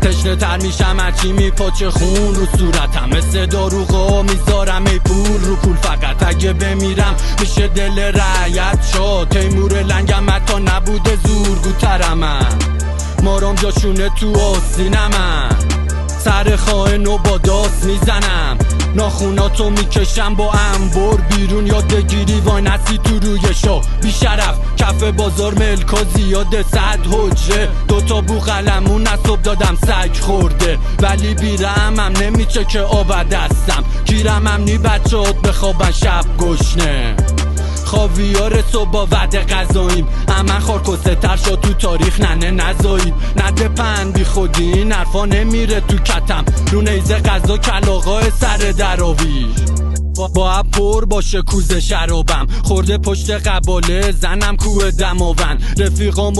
تشنه تر میشم هرچی میپاچه خون رو صورتم، مثل داروغا میذارم ای پول رو پول. فقط اگه بمیرم میشه دل رعیت شد. تیمور لنگم حتی نبوده زورگوترم من، مارام جاشونه تو آستینمن. سر خائن و با داست میزنم، ناخوناتو میکشم با انبر بیرون. یاد بگیری وای نسی تو روی شو بی شرف، کف بازار ملکا زیاده 100 حجره. 2 تا بوقلمون نصب دادم سگ خورده، ولی بیرمم نمیچه که آب دستم. گیرمم نی بچهات بخوابن شب گشنه. خاویار صبح با وعده غذاییم، همه خارکسته تر شد تو تاریخ ننه نزایید. نده پن بی خودی این حرفا نمیره تو کتم، رو نیزه غذا کلاغای سر دراویش. با پر باشه کوزه شرابم، خورده پشت قباله زنم کوه دماوند. رفیقام